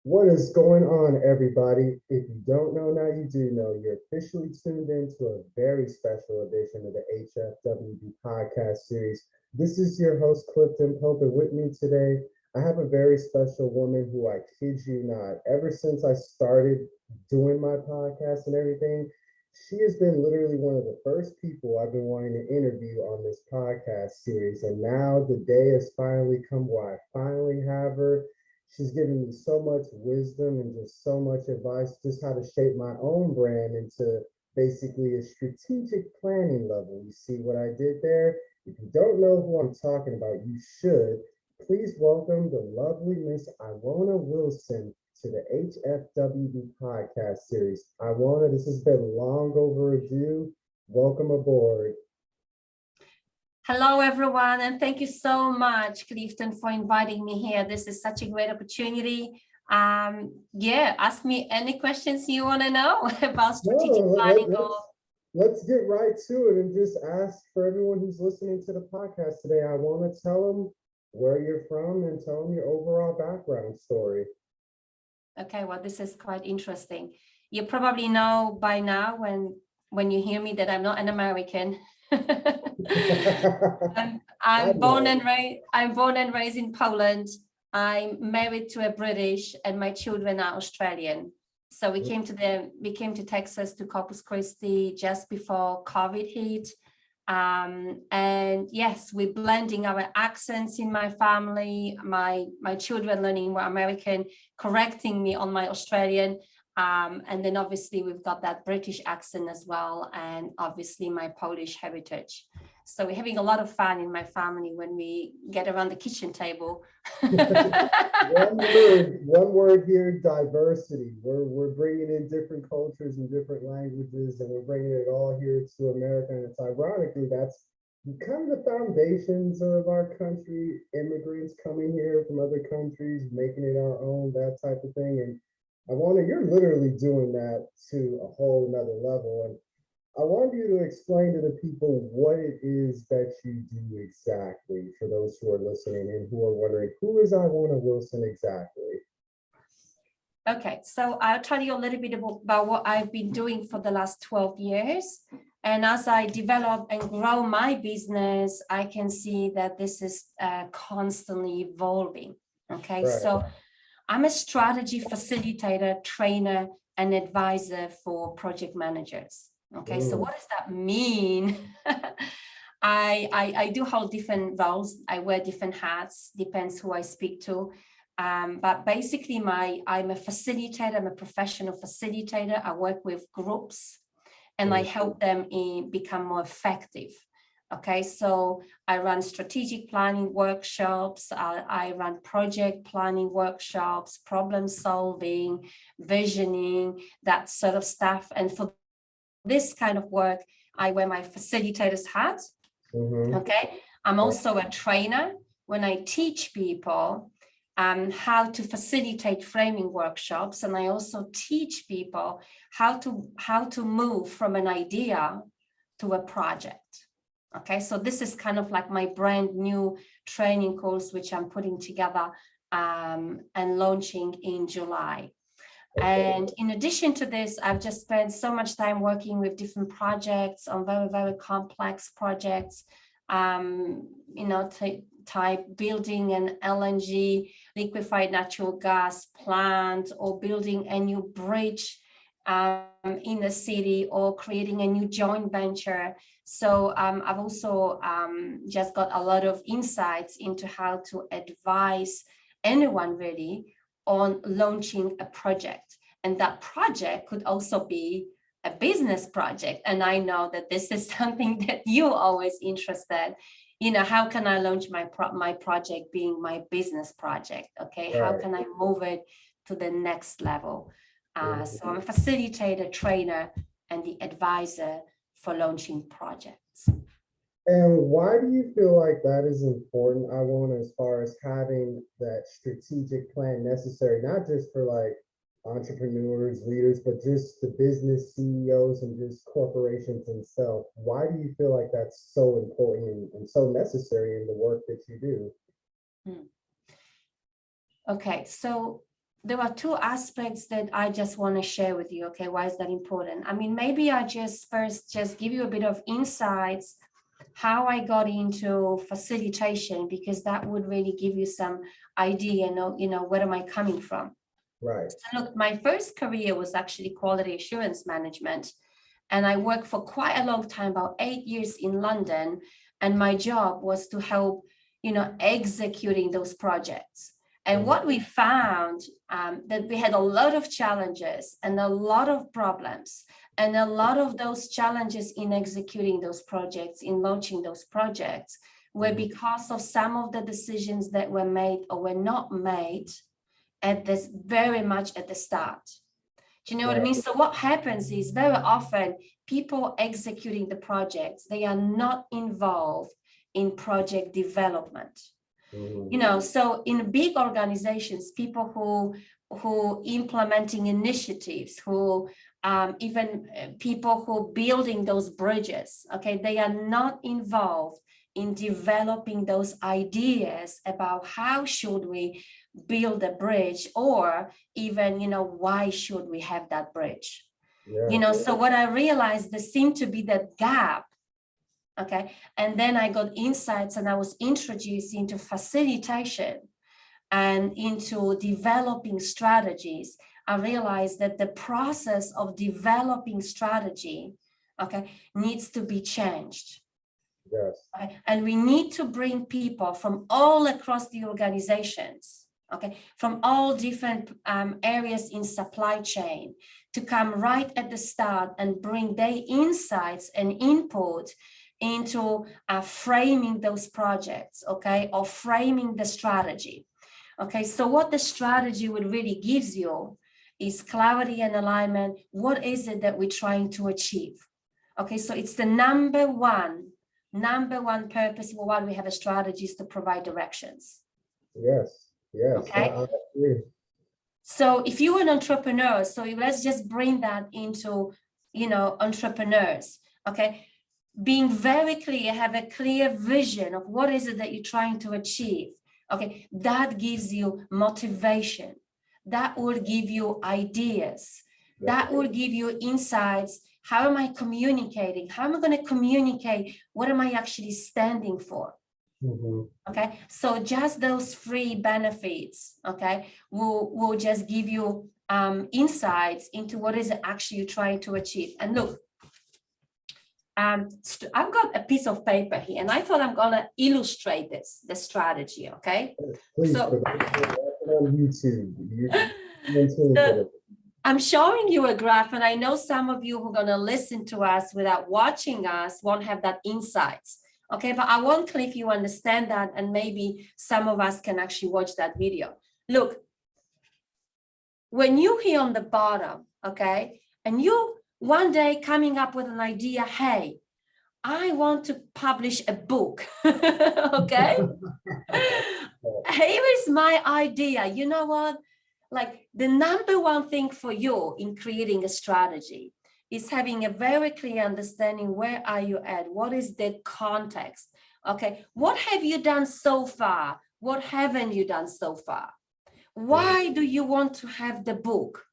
What is going on, everybody? If you don't know now, you do know. You're officially tuned into a very special edition of the Hfwb podcast series. This is your host, Clifton Pope, and with me today, I have a very special woman who, I kid you not, ever since I started doing my podcast and everything, she has been literally one of the first people I've been wanting to interview on this podcast series. And now the day has finally come where I finally have her. She's given me so much wisdom and just so much advice, just how to shape my own brand into basically a strategic planning level. You see what I did there? If you don't know who I'm talking about, you should. Please welcome the lovely Miss Iwona Wilson to the HFWB podcast series. Iwona, this has been long overdue. Welcome aboard. Hello, everyone, and thank you so much, Clifton, for inviting me here. This is such a great opportunity. Ask me any questions you want to know about strategic planning. Let's get right to it and just ask for everyone who's listening to the podcast today. I want to tell them where you're from and tell them your overall background story. Okay, well, this is quite interesting. You probably know by now when you hear me that I'm not an American. I'm born and raised in Poland. I'm married to a British, and my children are Australian. So we came to Texas, to Corpus Christi, just before COVID hit. And yes, we're blending our accents in my family. My children learning more American, correcting me on my Australian. And then obviously we've got that British accent as well, and obviously my Polish heritage. So we're having a lot of fun in my family when we get around the kitchen table. one word here, diversity. We're bringing in different cultures and different languages, and we're bringing it all here to America. And it's ironically, that's kind of the foundations of our country, immigrants coming here from other countries, making it our own, that type of thing. And Iwona, you're literally doing that to a whole nother level. And I want you to explain to the people what it is that you do exactly for those who are listening and who are wondering, who is Iwona Wilson exactly? Okay, so I'll tell you a little bit about what I've been doing for the last 12 years. And as I develop and grow my business, I can see that this is constantly evolving. Okay, right. So I'm a strategy facilitator, trainer, and advisor for project managers. Okay, so what does that mean? I do hold different roles. I wear different hats, depends who I speak to. But basically I'm a facilitator, I'm a professional facilitator. I work with groups and I help them become more effective. Okay, so I run strategic planning workshops, I run project planning workshops, problem solving, visioning, that sort of stuff. And for this kind of work, I wear my facilitator's hat. Okay, I'm also a trainer. When I teach people how to facilitate framing workshops, and I also teach people how to move from an idea to a project. Okay, so this is kind of like my brand new training course, which I'm putting together and launching in July. And in addition to this, I've just spent so much time working with different projects on very, very complex projects, type building an LNG, liquefied natural gas plant, or building a new bridge in the city, or creating a new joint venture. So I've also just got a lot of insights into how to advise anyone really on launching a project. And that project could also be a business project. And I know that this is something that you're always interested in. How can I launch my project being my business project? Okay, right. How can I move it to the next level? So I'm a facilitator, trainer, and the advisor for launching projects. And why do you feel like that is important, Iwona, as far as having that strategic plan necessary, not just for like entrepreneurs, leaders, but just the business CEOs and just corporations themselves? Why do you feel like that's so important and so necessary in the work that you do? Okay, so there are two aspects that I just want to share with you. Okay, why is that important? I mean, maybe I just first just give you a bit of insights how I got into facilitation, because that would really give you some idea, where am I coming from? Right. So look, my first career was actually quality assurance management. And I worked for quite a long time, about 8 years in London. And my job was to help, executing those projects. And what we found that we had a lot of challenges and a lot of problems, and a lot of those challenges in executing those projects, in launching those projects, were because of some of the decisions that were made or were not made at this very much at the start. Do you know what I mean? So what happens is very often people executing the projects, they are not involved in project development. So in big organizations, people who implementing initiatives, who even people who building those bridges, okay, they are not involved in developing those ideas about how should we build a bridge, or even, why should we have that bridge? So what I realized, there seemed to be that gap. Okay, and then I got insights, and I was introduced into facilitation and into developing strategies. I realized that the process of developing strategy, okay, needs to be changed. Yes. Okay? And we need to bring people from all across the organizations, okay, from all different areas in supply chain, to come right at the start and bring their insights and input into framing those projects, okay, or framing the strategy. Okay, so what the strategy would really gives you is clarity and alignment. What is it that we're trying to achieve? Okay, so it's the number one purpose for why we have a strategy is to provide directions. Yes, yes. Okay. I agree. So if you're an entrepreneur, so let's just bring that into, entrepreneurs, okay? Being very clear, have a clear vision of what is it that you're trying to achieve. Okay, that gives you motivation. That will give you ideas. That will give you insights. How am I communicating? How am I going to communicate? What am I actually standing for? Okay, so just those free benefits, okay, will just give you insights into what is it actually you're trying to achieve. And look, I've got a piece of paper here, and I thought I'm gonna illustrate the strategy, okay? Please, So, on YouTube. I'm showing you a graph, and I know some of you who are gonna listen to us without watching us won't have that insights, okay? But I want Cliff, you understand that, and maybe some of us can actually watch that video. Look, when you here on the bottom, okay, and you one day coming up with an idea, hey, I want to publish a book, okay? Here is my idea. You know what? Like the number one thing for you in creating a strategy is having a very clear understanding, where are you at? What is the context? Okay, what have you done so far? What haven't you done so far? Why do you want to have the book?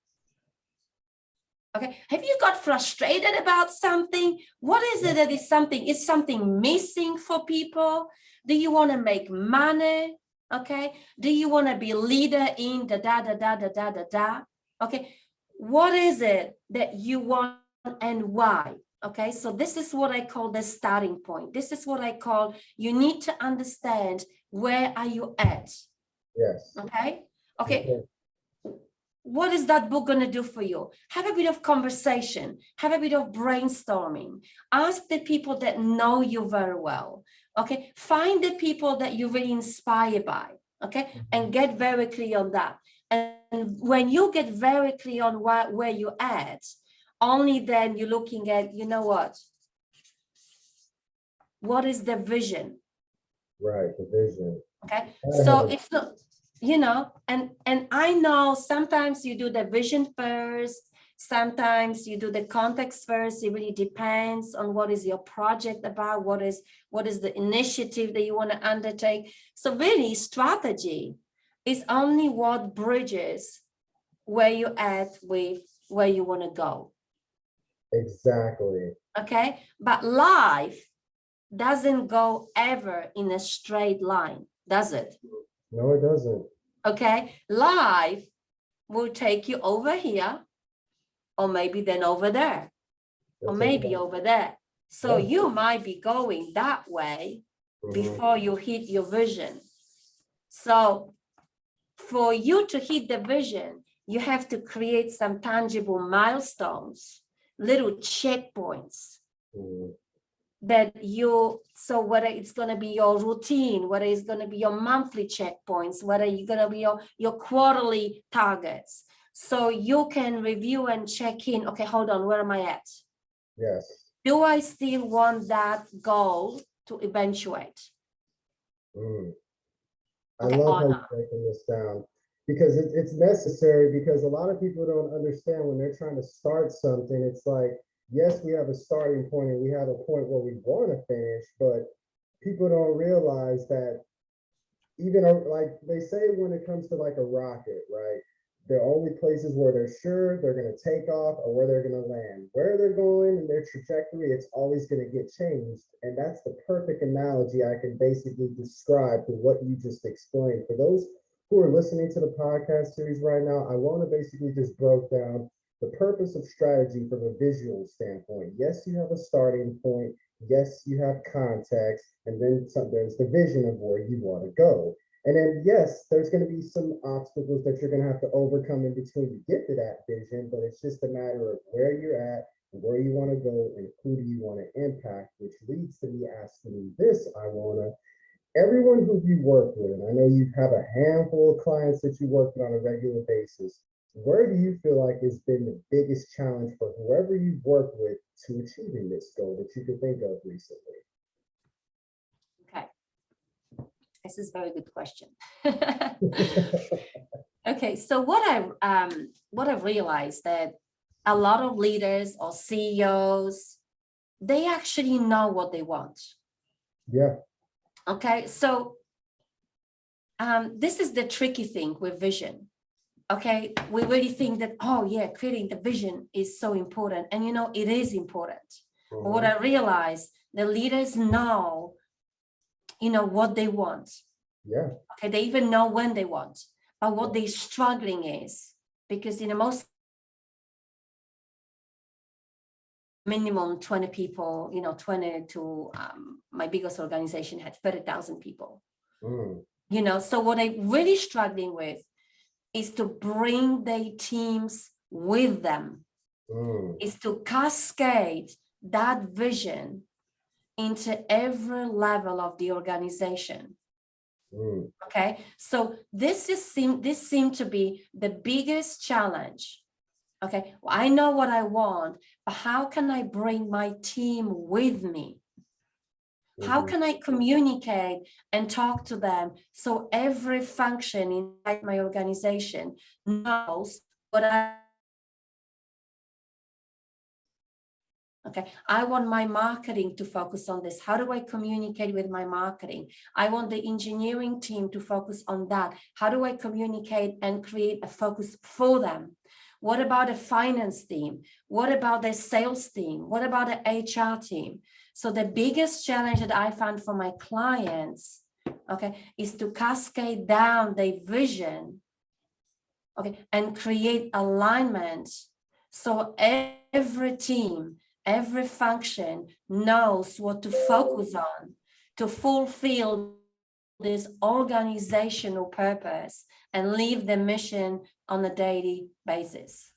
Okay, have you got frustrated about something? What is it that is something missing for people? Do you want to make money? Okay, do you want to be leader in the da? Okay, what is it that you want and why? Okay, so this is what I call the starting point. This is what I call, you need to understand, where are you at? Yes. Okay. What is that book going to do for you? Have a bit of conversation, have a bit of brainstorming, ask the people that know you very well, okay? Find the people that you're really inspired by, okay? And get very clear on that. And when you get very clear on where you're at, only then you're looking at, you know what is the vision? Right, the vision. Okay, so it's not, and I know sometimes you do the vision first, sometimes you do the context first. It really depends on what is your project about, what is the initiative that you want to undertake. So really, strategy is only what bridges where you're at with where you want to go. Exactly. Okay, but life doesn't go ever in a straight line, does it? No, it doesn't. Okay, life will take you over here, or maybe then over there, or maybe over there. So you might be going that way before you hit your vision. So for you to hit the vision, you have to create some tangible milestones, little checkpoints that so whether it's going to be your routine, whether it's going to be your monthly checkpoints, whether you're going to be your quarterly targets, so you can review and check in. Okay, hold on, where am I at? Yes. Do I still want that goal to eventuate? I love how you're breaking this down, because it's necessary, because a lot of people don't understand when they're trying to start something. It's like, yes, we have a starting point and we have a point where we want to finish, but people don't realize that even like they say when it comes to like a rocket, right? The only places where they're sure they're going to take off or where they're going to land. Where they're going and their trajectory, it's always going to get changed. And that's the perfect analogy I can basically describe to what you just explained. For those who are listening to the podcast series right now, I want to basically just broke down the purpose of strategy from a visual standpoint. Yes, you have a starting point. Yes, you have context. And then there's the vision of where you want to go. And then, yes, there's going to be some obstacles that you're going to have to overcome in between to get to that vision, but it's just a matter of where you're at, where you want to go, and who do you want to impact, which leads to me asking you this, Iwona. Everyone who you work with, and I know you have a handful of clients that you work with on a regular basis, where do you feel like has been the biggest challenge for whoever you've worked with to achieving this goal that you could think of recently? Okay. This is a very good question. Okay, so what I've realized that a lot of leaders or CEOs, they actually know what they want. Yeah. Okay, so this is the tricky thing with vision. Okay, we really think that, oh yeah, creating the vision is so important, and it is important. But what I realized, the leaders know what they want. Yeah. Okay, they even know when they want, but what they're struggling is, because most minimum 20 people, 20 to my biggest organization had 30,000 people. So what I'm really struggling with is to bring their teams with them, is to cascade that vision into every level of the organization. Okay, so this seemed to be the biggest challenge. Okay, well, I know what I want, but how can I bring my team with me? How can I communicate and talk to them so every function inside my organization knows what I want my marketing to focus on this. How do I communicate with my marketing? I want the engineering team to focus on that. How do I communicate and create a focus for them? What about the finance team? What about the sales team? What about the HR team? So the biggest challenge that I found for my clients, is to cascade down their vision, and create alignment so every team, every function knows what to focus on to fulfill this organizational purpose and leave the mission on a daily basis.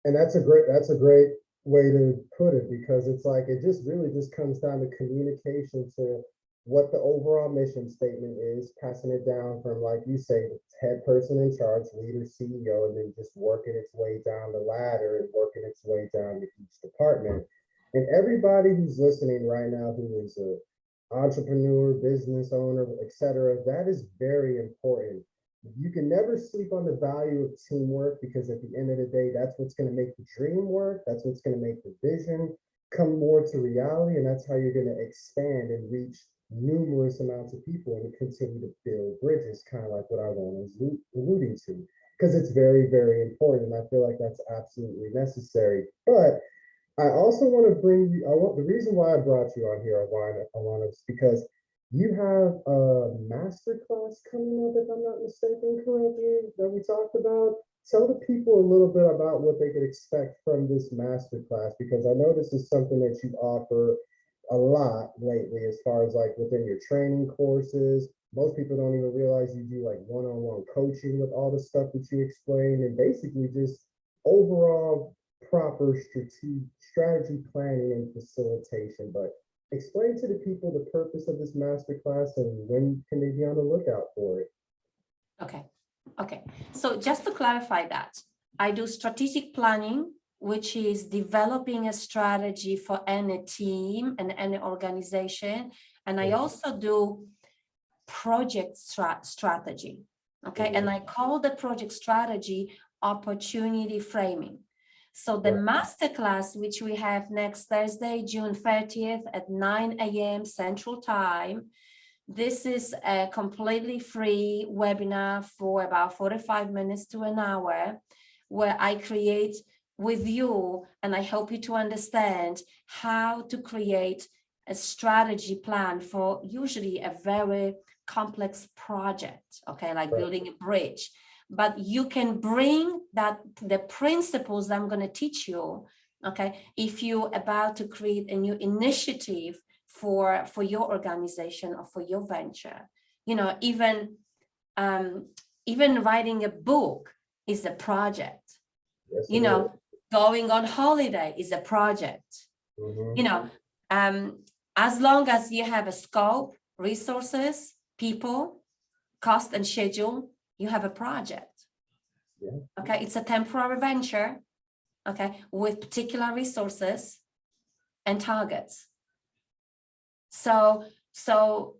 And that's a great way to put it, because it's like it just really just comes down to communication, to what the overall mission statement is, passing it down from, like you say, the head person in charge, leader, CEO, and then just working its way down the ladder and working its way down to each department. And everybody who's listening right now, who is a entrepreneur, business owner, etc., that is very important. You can never sleep on the value of teamwork, because at the end of the day, that's what's going to make the dream work. That's what's going to make the vision come more to reality. And that's how you're going to expand and reach numerous amounts of people and continue to build bridges, kind of like what I was alluding to. because it's very, very important. I feel like that's absolutely necessary. But I also want to bring you, the reason why I brought you on here, Iwona, is because you have a master class coming up, if I'm not mistaken, correctly, that we talked about. Tell the people a little bit about what they could expect from this master class, because I know this is something that you offer a lot lately as far as like within your training courses. Most people don't even realize you do like one-on-one coaching with all the stuff that you explain, and basically just overall proper strategy planning and facilitation. But explain to the people the purpose of this masterclass and when can they be on the lookout for it. Okay. So just to clarify that, I do strategic planning, which is developing a strategy for any team and any organization. And I also do project strategy. Okay. And I call the project strategy opportunity framing. So the masterclass, which we have next Thursday, June 30th at 9 a.m. Central Time, this is a completely free webinar for about 45 minutes to an hour, where I create with you and I help you to understand how to create a strategy plan for usually a very complex project, okay, like building a bridge. But you can bring the principles that I'm going to teach you, okay, if you're about to create a new initiative for your organization or for your venture. You know, even writing a book is a project. Yes, you know, going on holiday is a project. You know, as long as you have a scope, resources, people, cost, and schedule, you have a project. Okay, it's a temporary venture, okay, with particular resources and targets. So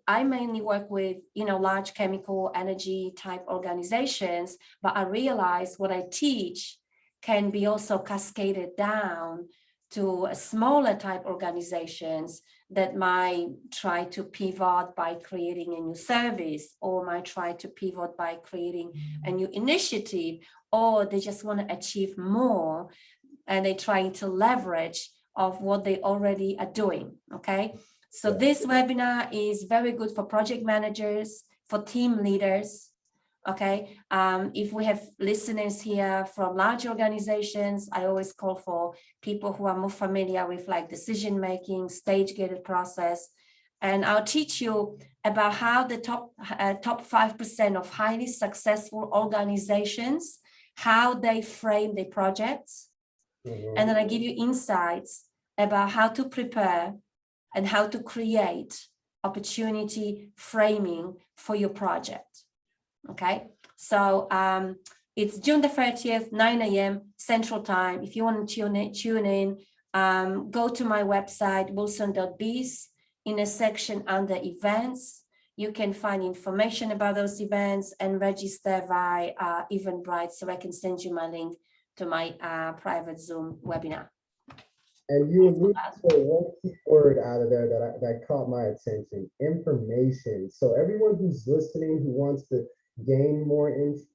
I mainly work with, you know, large chemical energy type organizations, but I realize what I teach can be also cascaded down to a smaller type organizations that might try to pivot by creating a new service, or might try to pivot by creating a new initiative, or they just want to achieve more and they're trying to leverage of what they already are doing. Okay. So this webinar is very good for project managers, for team leaders. Okay. If we have listeners here from large organizations, I always call for people who are more familiar with like decision-making, stage-gated process. And I'll teach you about how the top 5% of highly successful organizations, how they frame their projects. And then I give you insights about how to prepare and how to create opportunity framing for your project. Okay, so it's June the 30th, 9 a.m. Central Time. If you want to tune in, go to my website, wilson.biz. In a section under events, you can find information about those events and register via Eventbrite, so I can send you my link to my private Zoom webinar. And you alluded to one key word out of there that caught my attention: information. So everyone who's listening, who wants to gain more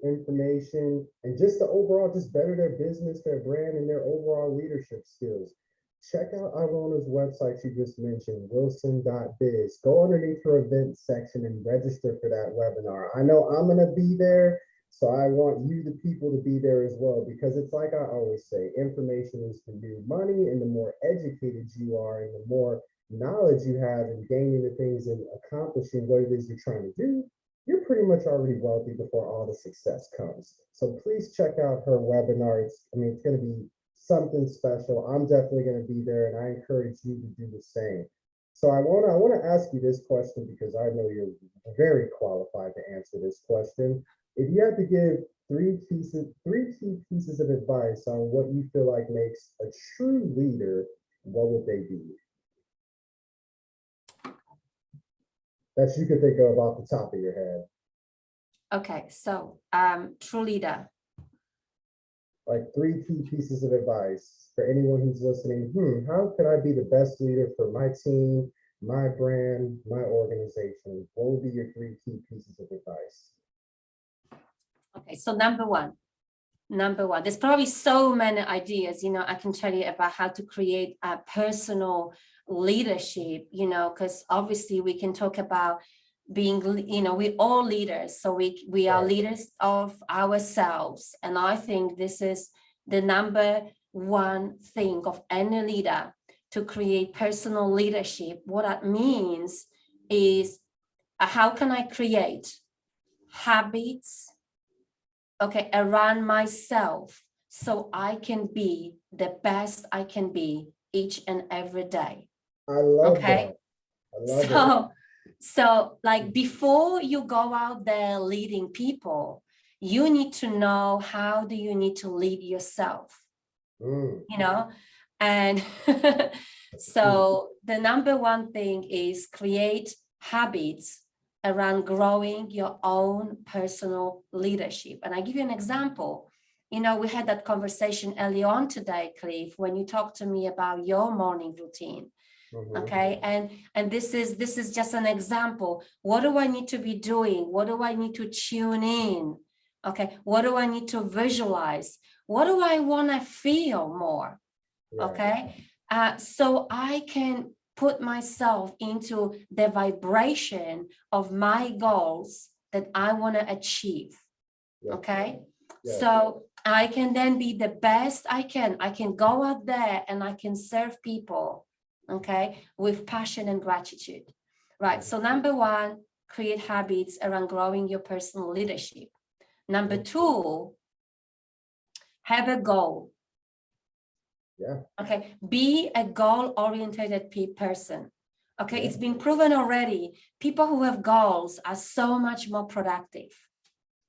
information and just to overall just better their business, their brand, and their overall leadership skills, check out Iwona's website you just mentioned, wilson.biz. Go underneath her event section and register for that webinar. I know I'm going to be there, so I want you, the people, to be there as well, because it's like I always say, information is the new money, and the more educated you are and the more knowledge you have in gaining the things and accomplishing what it is you're trying to do, you're pretty much already wealthy before all the success comes. So please check out her webinar. It's going to be something special. I'm definitely going to be there, and I encourage you to do the same. So I want to ask you this question, because I know you're very qualified to answer this question. If you had to give three key pieces of advice on what you feel like makes a true leader, what would they be? That you could think of off the top of your head. Okay, so true leader. Like 3 key pieces of advice for anyone who's listening. How could I be the best leader for my team, my brand, my organization? What would be your 3 key pieces of advice? Okay, so number 1, Number one, there's probably so many ideas, you know, I can tell you about how to create a personal leadership, you know, because obviously we can talk about being, you know, we're all leaders. So we are leaders of ourselves. And I think this is the number one thing of any leader, to create personal leadership. What that means is, how can I create habits, okay, around myself, so I can be the best I can be each and every day. I love Okay. that. I love it. So like, before you go out there leading people, you need to know, how do you need to lead yourself? You know, and so the number one thing is create habits around growing your own personal leadership. And I give you an example. You know, we had that conversation early on today, Cliff, when you talked to me about your morning routine. Okay, and this is just an example. What do I need to be doing? What do I need to tune in? Okay, what do I need to visualize? What do I want to feel more? Okay, so I can put myself into the vibration of my goals that I want to achieve. Okay, so I can then be the best I can. I can go out there and I can serve people, okay, with passion and gratitude, right? So number one, create habits around growing your personal leadership. Number two, have a goal. Okay, be a goal-oriented person. Okay, it's been proven already. People who have goals are so much more productive.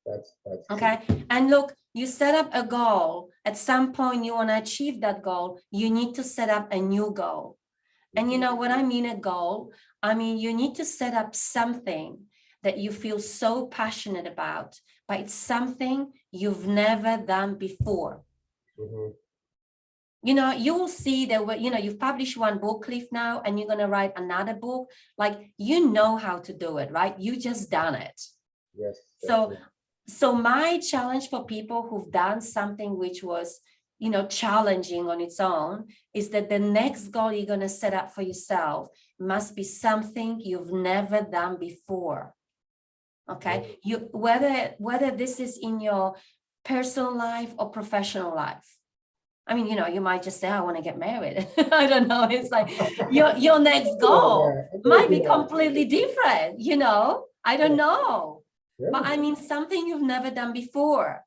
That's okay. And look, you set up a goal. At some point, you want to achieve that goal. You need to set up a new goal. And you know what I mean, a goal? I mean, you need to set up something that you feel so passionate about, but it's something you've never done before. You know, you will see that, you know, you've published one book, Cliff, now, and you're going to write another book. Like, you know how to do it, right? You just done it. Yes. So my challenge for people who've done something which was, you know, challenging on its own, is that the next goal you're going to set up for yourself must be something you've never done before. Okay. You, whether this is in your personal life or professional life. I mean, you know, you might just say, I want to get married. I don't know. It's like your next goal might be completely different, you know, I don't know. But I mean, something you've never done before,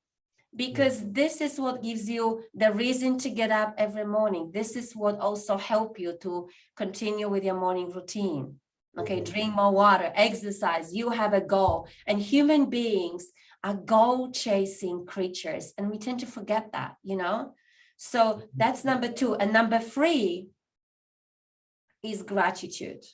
because this is what gives you the reason to get up every morning. This is what also helps you to continue with your morning routine. Okay, drink more water, exercise, you have a goal. And human beings are goal-chasing creatures, and we tend to forget that, you know? So that's number two. And number three is gratitude.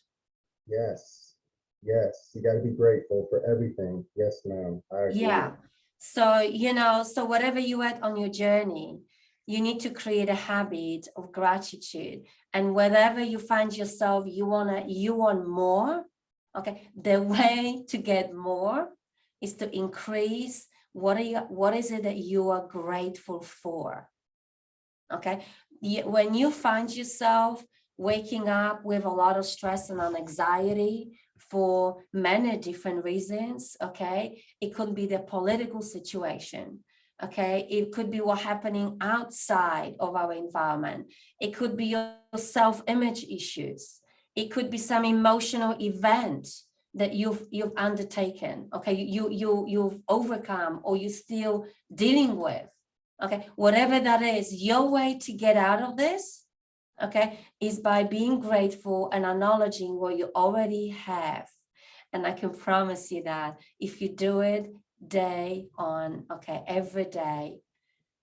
Yes. Yes. You got to be grateful for everything. Yes, ma'am. Yeah. So, you know, so whatever you at on your journey, you need to create a habit of gratitude. And wherever you find yourself, you want more. Okay. The way to get more is to increase what is it that you are grateful for? Okay, when you find yourself waking up with a lot of stress and anxiety for many different reasons, okay, it could be the political situation, okay, it could be what's happening outside of our environment, it could be your self-image issues, it could be some emotional event that you've undertaken, okay, you've overcome or you're still dealing with. Okay, whatever that is, your way to get out of this, okay, is by being grateful and acknowledging what you already have. And I can promise you that if you do it day on, okay, every day,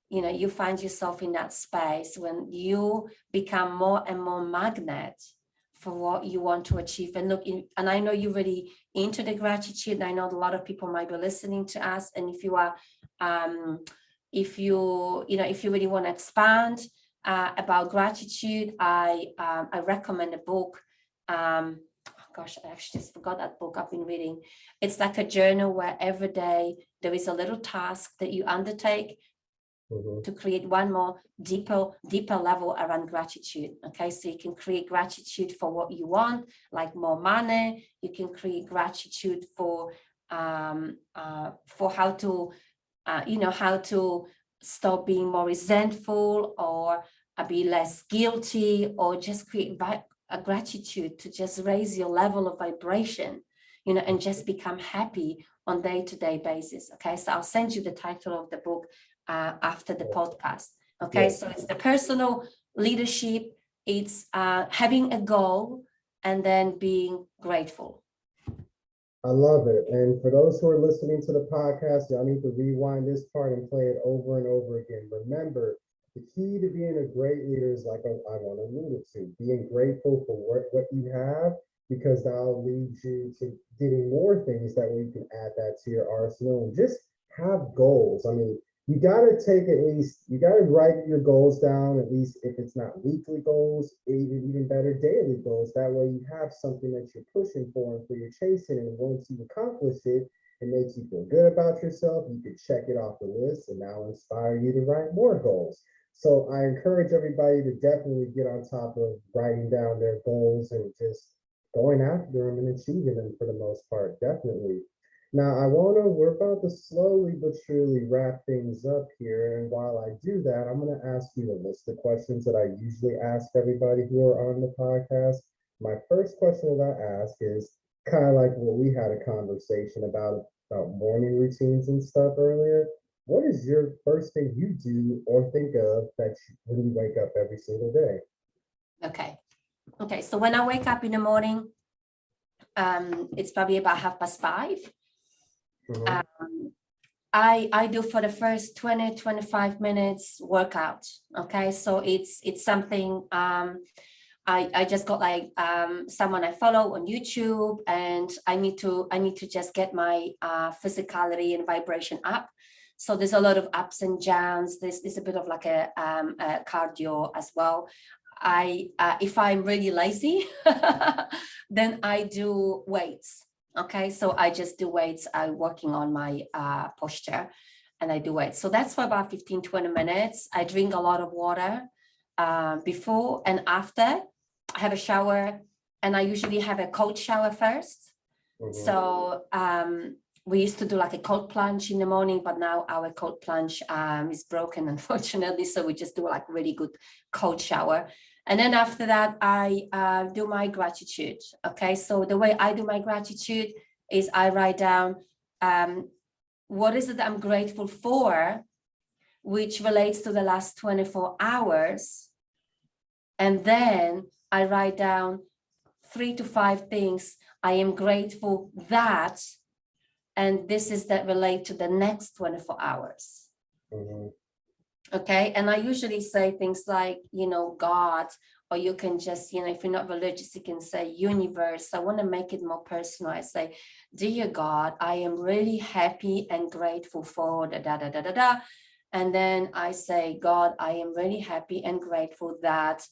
you know, you find yourself in that space when you become more and more magnet for what you want to achieve. And look, and I know you're really into the gratitude, and I know a lot of people might be listening to us. And if you are, if you really want to expand about gratitude, I recommend a book. Gosh, I actually just forgot that book I've been reading. It's like a journal where every day there is a little task that you undertake. to create one more deeper level around gratitude. Okay, so you can create gratitude for what you want, like more money. You can create gratitude for how to how to stop being more resentful, or be less guilty, or just create a gratitude to just raise your level of vibration, and just become happy on day-to-day basis. Okay, so I'll send you the title of the book after the podcast. Okay, so it's the personal leadership, it's having a goal, and then being grateful. I love it. And for those who are listening to the podcast, y'all need to rewind this part and play it over and over again. Remember, the key to being a great leader is, like I want to allude to, being grateful for what you have, because that'll lead you to getting more things. That way you can add that to your arsenal, and just have goals. I mean, you got to write your goals down, at least if it's not weekly goals, even better, daily goals. That way you have something that you're pushing for and you're chasing. And once you accomplish it, it makes you feel good about yourself. You can check it off the list and now inspire you to write more goals. So I encourage everybody to definitely get on top of writing down their goals and just going after them and achieving them for the most part. Definitely. Now, we're about to slowly but surely wrap things up here. And while I do that, I'm going to ask you a list of questions that I usually ask everybody who are on the podcast. My first question that I ask is kind of like what we had a conversation about morning routines and stuff earlier. What is your first thing you do or think of when you wake up every single day? Okay. So when I wake up in the morning, it's probably about 5:30. I do for the first 20-25 minutes workout. Okay, so it's something I just got like someone I follow on YouTube, and I need to just get my physicality and vibration up. So there's a lot of ups and downs. There's a bit of like a cardio as well. If I'm really lazy, then I do weights. Okay, so I just do weights. I'm working on my posture, and I do weights. So that's for about 15-20 minutes. I drink a lot of water before and after. I have a shower, and I usually have a cold shower first. So we used to do like a cold plunge in the morning, but now our cold plunge is broken, unfortunately. So we just do like really good cold shower. And then after that, I do my gratitude. Okay, so the way I do my gratitude is I write down what is it that I'm grateful for, which relates to the last 24 hours. And then I write down 3 to 5 things I am grateful that, and this is that relate to the next 24 hours. Okay, and I usually say things like, God, or you can just, if you're not religious, you can say universe. I want to make it more personal. I say, dear God, I am really happy and grateful for da da da da da da. And then I say, God, I am really happy and grateful that,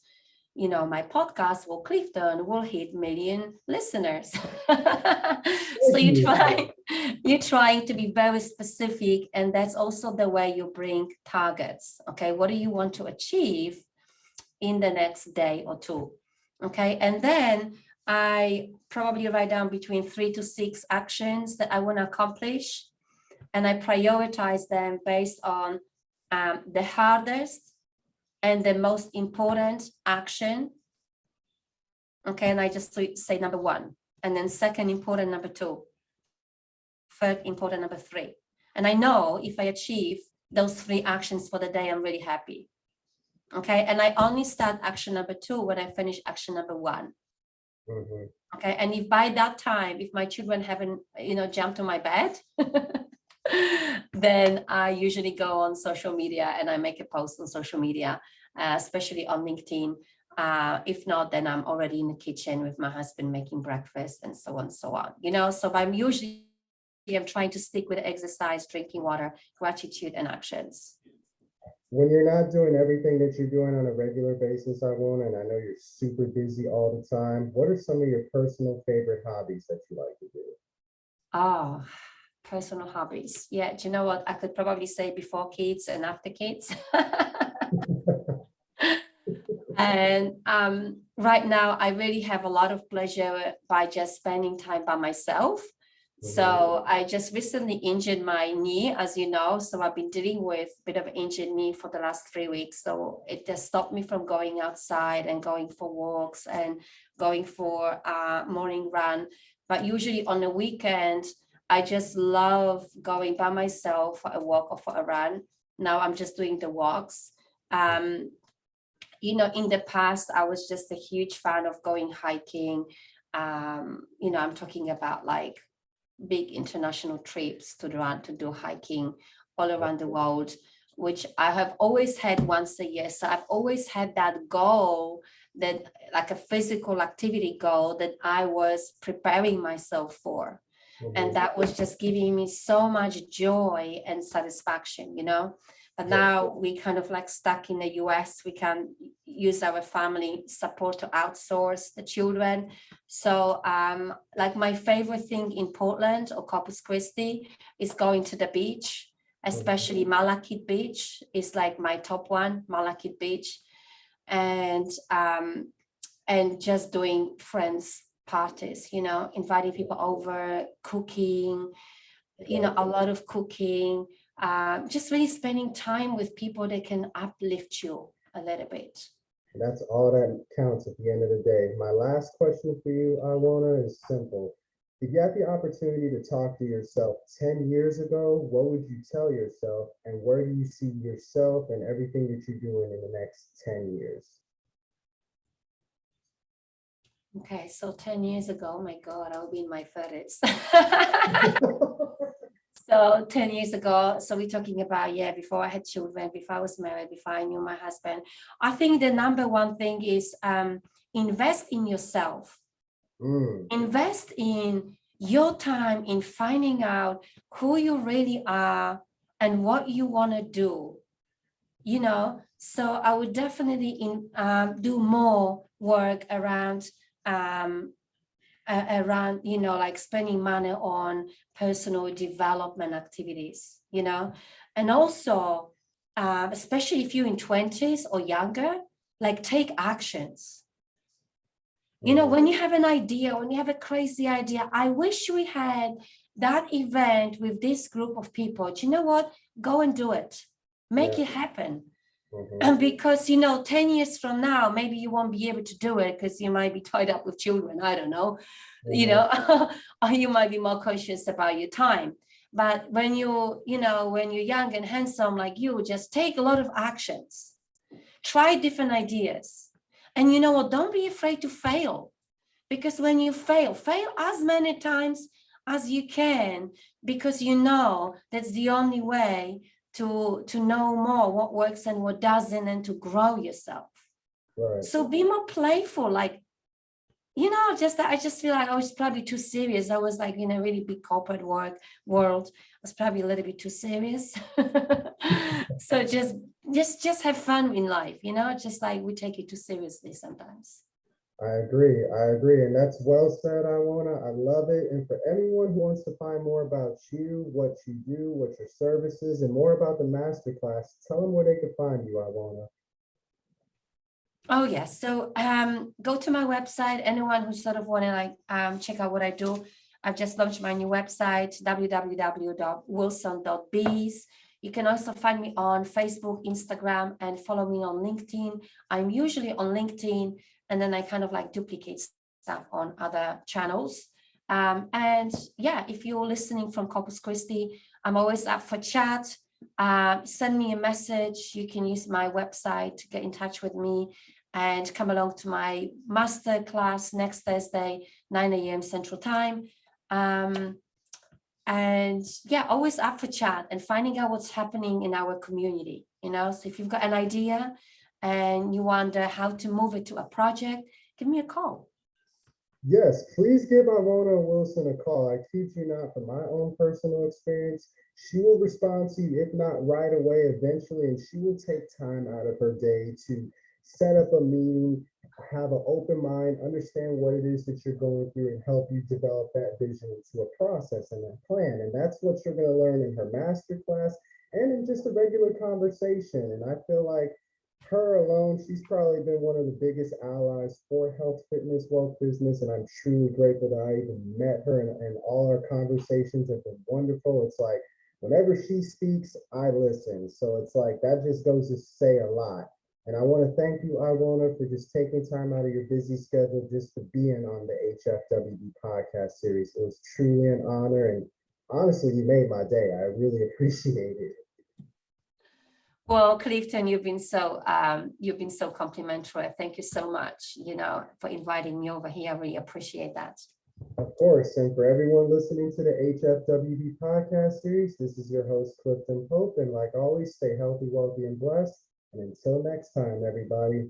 my podcast, Clifton, will hit 1 million listeners. So you're trying to be very specific, and that's also the way you bring targets. Okay, what do you want to achieve in the next day or two? Okay, and then I probably write down between 3 to 6 actions that I want to accomplish, and I prioritize them based on the hardest and the most important action. Okay, and I just say number 1, and then second important number 2, third important number 3. And I know if I achieve those 3 actions for the day, I'm really happy. Okay, and I only start action number 2 when I finish action number 1. Okay, and if by that time, if my children haven't, jumped on my bed, then I usually go on social media and I make a post on social media, especially on LinkedIn. If not, then I'm already in the kitchen with my husband making breakfast and so on, so on. So I'm trying to stick with exercise, drinking water, gratitude, and actions. When you're not doing everything that you're doing on a regular basis, Iwona, and I know you're super busy all the time, what are some of your personal favorite hobbies that you like to do? Oh, personal hobbies. Yeah, do you know what? I could probably say before kids and after kids. And right now, I really have a lot of pleasure by just spending time by myself. So I just recently injured my knee, as you know. So I've been dealing with a bit of injured knee for the last 3 weeks. So it just stopped me from going outside and going for walks and going for a morning run. But usually on the weekend, I just love going by myself for a walk or for a run. Now I'm just doing the walks. You know, in the past, I was just a huge fan of going hiking. You know, I'm talking about like big international trips to run, to do hiking all around the world, which I have always had once a year. So I've always had that goal, that like a physical activity goal that I was preparing myself for. And that was just giving me so much joy and satisfaction, you know. But now we kind of like stuck in the US, we can use our family support to outsource the children. So like my favorite thing in Portland or Corpus Christi is going to the beach, especially Malakit Beach is like my top one, Malakit Beach. And just doing friends parties, you know, inviting people over, cooking, you know, a lot of cooking. Just really spending time with people that can uplift you a little bit. That's all that counts at the end of the day. My last question for you, Iwona, is simple. If you had the opportunity to talk to yourself 10 years ago, what would you tell yourself? And where do you see yourself and everything that you're doing in the next 10 years? Okay, so 10 years ago, oh my God, I'll be in my 30s. So 10 years ago, so we're talking about, yeah, before I had children, before I was married, before I knew my husband. I think the number one thing is invest in yourself. Invest in your time in finding out who you really are and what you want to do, you know. So I would definitely do more work around you know, like spending money on personal development activities, you know. And also especially if you're in 20s or younger, like take actions. You know, when you have an idea, when you have a crazy idea, I wish we had that event with this group of people. Do you know what? Go and do it. Make it happen. And because, you know, 10 years from now, maybe you won't be able to do it because you might be tied up with children. I don't know, you know, or you might be more conscious about your time. But when you know, when you're young and handsome like you, just take a lot of actions, try different ideas. And you know what, don't be afraid to fail, because when you fail as many times as you can, because you know that's the only way to know more what works and what doesn't, and to grow yourself. Right. So be more playful, like, you know, just that I just feel like I was probably too serious. I was like in a really big corporate world. I was probably a little bit too serious. So just have fun in life, you know, just like we take it too seriously sometimes. I agree. And that's well said, Iwona. I love it. And for anyone who wants to find more about you, what you do, what your services, and more about the masterclass, tell them where they can find you, Iwona. Oh, yes. So go to my website. Anyone who sort of want to like check out what I do, I've just launched my new website, www.wilson.biz. You can also find me on Facebook, Instagram, and follow me on LinkedIn. I'm usually on LinkedIn, and then I kind of like duplicate stuff on other channels. And yeah, if you're listening from Corpus Christi, I'm always up for chat. Send me a message. You can use my website to get in touch with me and come along to my masterclass next Thursday, 9 a.m. Central Time. And yeah, always up for chat and finding out what's happening in our community, you know. So if you've got an idea and you wonder how to move it to a project, give me a call. Yes, please give Iwona Wilson a call. I kid you not, from my own personal experience, she will respond to you, if not right away, eventually, and she will take time out of her day to set up a meeting, have an open mind, understand what it is that you're going through, and help you develop that vision into a process and a plan. And that's what you're going to learn in her masterclass and in just a regular conversation. And I feel like her alone, she's probably been one of the biggest allies for health, fitness, wealth, business. And I'm truly grateful that I even met her, and all our conversations have been wonderful. It's like whenever she speaks, I listen. So it's like that just goes to say a lot. And I want to thank you, Iwona, for just taking time out of your busy schedule just to be in on the HFWB podcast series. It was truly an honor. And honestly, you made my day. I really appreciate it. Well, Clifton, you've been so complimentary. Thank you so much, for inviting me over here. I really appreciate that. Of course. And for everyone listening to the HFWB podcast series, this is your host, Clifton Pope. And like always, stay healthy, wealthy, and blessed. And until next time, everybody.